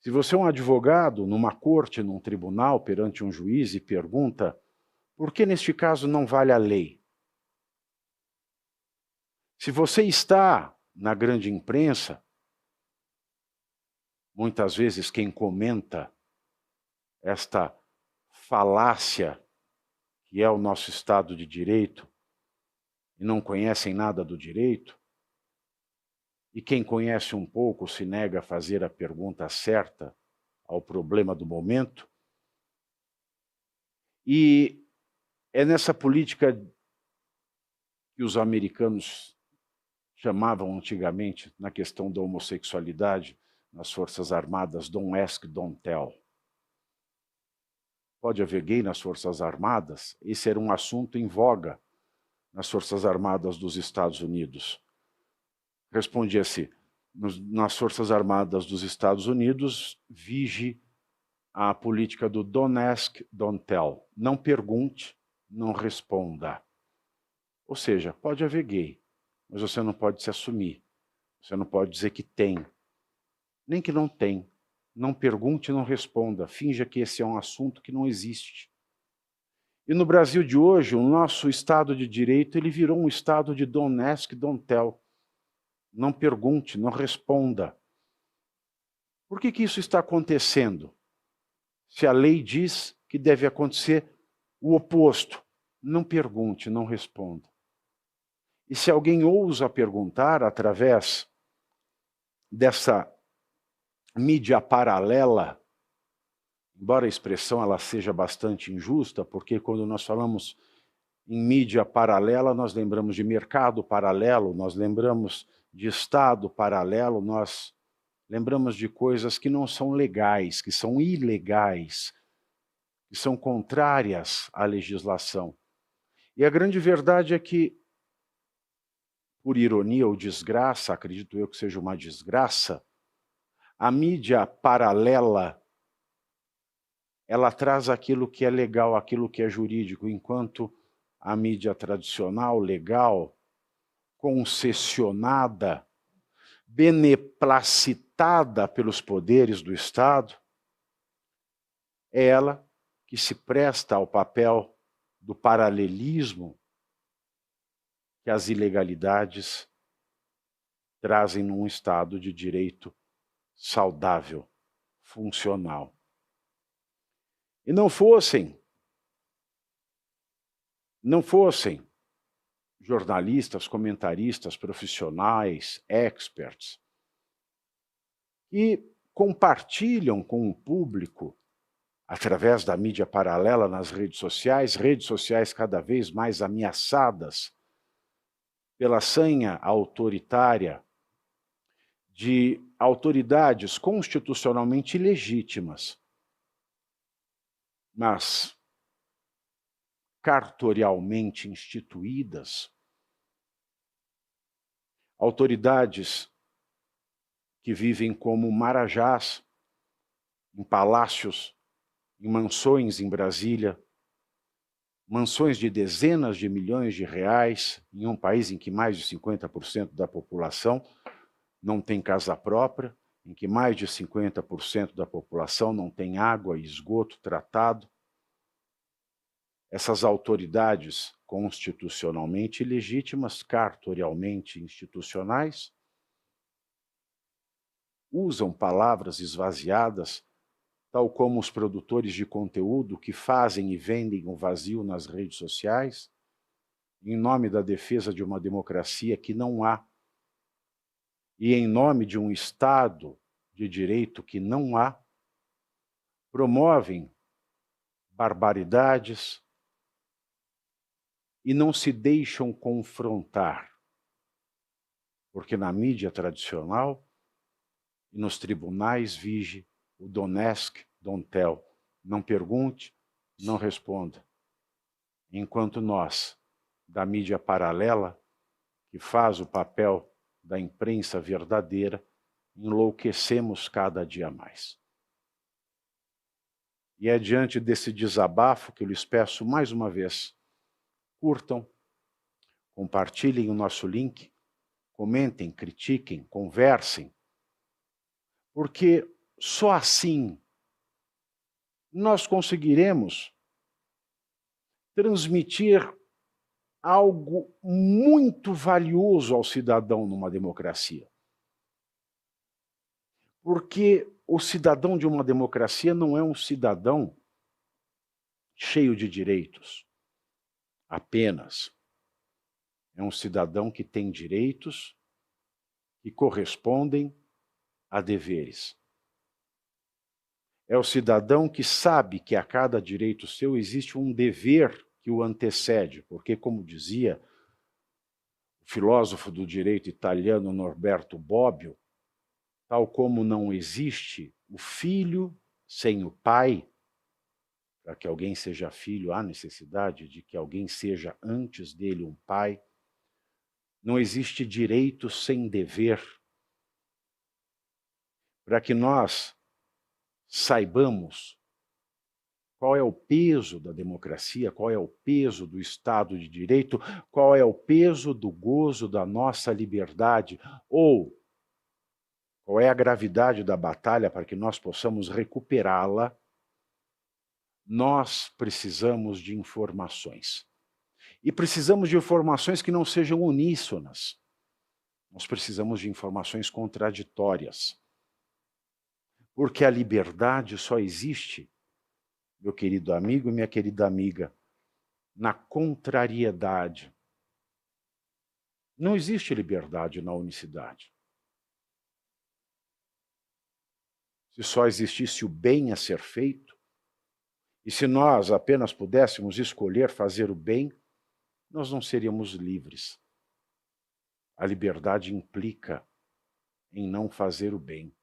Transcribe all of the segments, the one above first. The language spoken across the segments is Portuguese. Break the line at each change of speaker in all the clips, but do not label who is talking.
Se você é um advogado numa corte, num tribunal, perante um juiz e pergunta por que neste caso não vale a lei? Se você está na grande imprensa, muitas vezes quem comenta esta falácia que é o nosso Estado de Direito e não conhecem nada do direito, e quem conhece um pouco se nega a fazer a pergunta certa ao problema do momento. E é nessa política que os americanos chamavam antigamente, na questão da homossexualidade, nas Forças Armadas, don't ask, don't tell. Pode haver gay nas Forças Armadas? Esse era um assunto em voga nas Forças Armadas dos Estados Unidos. Respondia-se, nas Forças Armadas dos Estados Unidos, vige a política do don't ask, don't tell. Não pergunte, não responda. Ou seja, pode haver gay, mas você não pode se assumir. Você não pode dizer que tem, nem que não tem. Não pergunte, não responda. Finja que esse é um assunto que não existe. E no Brasil de hoje, o nosso Estado de Direito ele virou um Estado de don't ask, don't tell. Não pergunte, não responda. Por que isso está acontecendo? Se a lei diz que deve acontecer o oposto, não pergunte, não responda. E se alguém ousa perguntar através dessa mídia paralela, embora a expressão ela seja bastante injusta, porque quando nós falamos em mídia paralela, nós lembramos de mercado paralelo, nós lembramos de Estado paralelo, nós lembramos de coisas que não são legais, que são ilegais, que são contrárias à legislação. E a grande verdade é que, por ironia ou desgraça, acredito eu que seja uma desgraça, a mídia paralela, ela traz aquilo que é legal, aquilo que é jurídico, enquanto a mídia tradicional, legal, concessionada, beneplacitada pelos poderes do Estado, é ela que se presta ao papel do paralelismo que as ilegalidades trazem num Estado de direito saudável, funcional. E não fossem jornalistas, comentaristas, profissionais, experts, que compartilham com o público, através da mídia paralela nas redes sociais cada vez mais ameaçadas pela sanha autoritária de autoridades constitucionalmente legítimas, mas cartorialmente instituídas, autoridades que vivem como marajás em palácios, em mansões em Brasília, mansões de dezenas de milhões de reais, em um país em que mais de 50% da população não tem casa própria, em que mais de 50% da população não tem água e esgoto tratado. Essas autoridades constitucionalmente legítimas, cartorialmente institucionais, usam palavras esvaziadas, tal como os produtores de conteúdo que fazem e vendem o vazio nas redes sociais, em nome da defesa de uma democracia que não há, e em nome de um Estado de direito que não há, promovem barbaridades e não se deixam confrontar, porque na mídia tradicional e nos tribunais vige o don't ask, don't tell. Não pergunte, não responda. Enquanto nós, da mídia paralela, que faz o papel da imprensa verdadeira, enlouquecemos cada dia mais. E é diante desse desabafo que eu lhes peço mais uma vez, curtam, compartilhem o nosso link, comentem, critiquem, conversem, porque só assim nós conseguiremos transmitir algo muito valioso ao cidadão numa democracia. Porque o cidadão de uma democracia não é um cidadão cheio de direitos, apenas. É um cidadão que tem direitos que correspondem a deveres. É o cidadão que sabe que a cada direito seu existe um dever que o antecede, porque, como dizia o filósofo do direito italiano Norberto Bobbio, tal como não existe o filho sem o pai, para que alguém seja filho, há necessidade de que alguém seja antes dele um pai, não existe direito sem dever. Para que nós saibamos qual é o peso da democracia, qual é o peso do Estado de Direito, qual é o peso do gozo da nossa liberdade, ou qual é a gravidade da batalha para que nós possamos recuperá-la, nós precisamos de informações. E precisamos de informações que não sejam uníssonas. Nós precisamos de informações contraditórias. Porque a liberdade só existe, meu querido amigo e minha querida amiga, na contrariedade. Não existe liberdade na unicidade. Se só existisse o bem a ser feito, e se nós apenas pudéssemos escolher fazer o bem, nós não seríamos livres. A liberdade implica em não fazer o bem.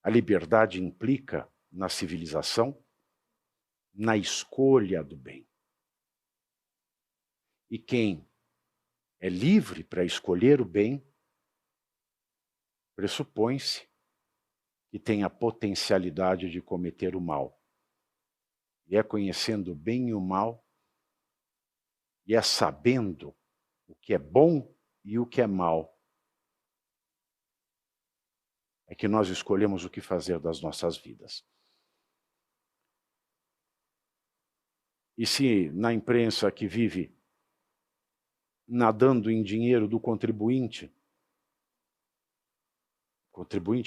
A liberdade implica na civilização, na escolha do bem. E quem é livre para escolher o bem, pressupõe-se que tem a potencialidade de cometer o mal. E é conhecendo o bem e o mal, e é sabendo o que é bom e o que é mal, é que nós escolhemos o que fazer das nossas vidas. E se na imprensa que vive nadando em dinheiro do contribuinte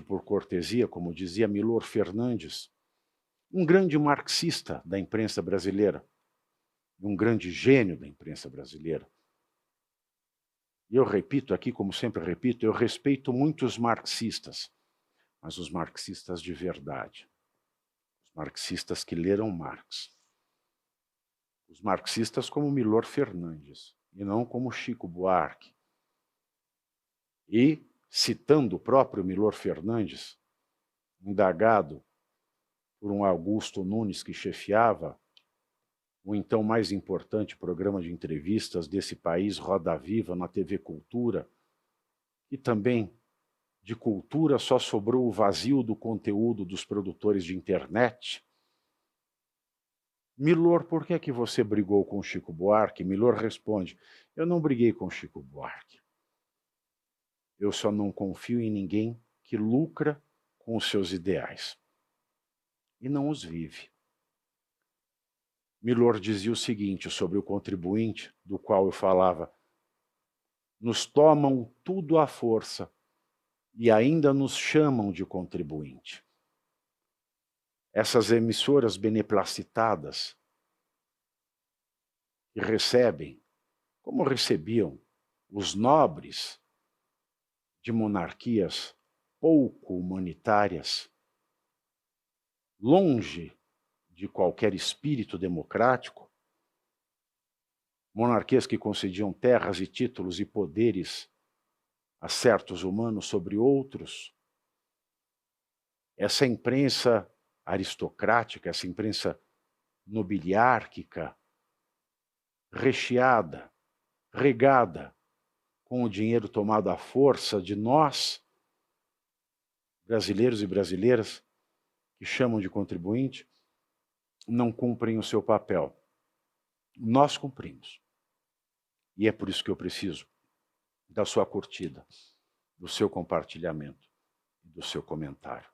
por cortesia, como dizia Milor Fernandes, um grande marxista da imprensa brasileira, um grande gênio da imprensa brasileira. E eu repito aqui, como sempre repito, eu respeito muito os marxistas, mas os marxistas de verdade. Os marxistas que leram Marx. Os marxistas como Milor Fernandes, e não como Chico Buarque. E, citando o próprio Milor Fernandes, indagado por um Augusto Nunes que chefiava o então mais importante programa de entrevistas desse país, Roda Viva, na TV Cultura, e também de cultura só sobrou o vazio do conteúdo dos produtores de internet. Milor, por que é que você brigou com Chico Buarque? Milor responde, eu não briguei com Chico Buarque. Eu só não confio em ninguém que lucra com os seus ideais e não os vive. Milor dizia o seguinte sobre o contribuinte, do qual eu falava, nos tomam tudo à força e ainda nos chamam de contribuinte. Essas emissoras beneplacitadas que recebem, como recebiam os nobres de monarquias pouco humanitárias, longe de qualquer espírito democrático, monarquias que concediam terras e títulos e poderes a certos humanos sobre outros, essa imprensa aristocrática, essa imprensa nobiliárquica, recheada, regada com o dinheiro tomado à força de nós, brasileiros e brasileiras, que chamam de contribuinte, não cumprem o seu papel. Nós cumprimos. E é por isso que eu preciso da sua curtida, do seu compartilhamento e do seu comentário.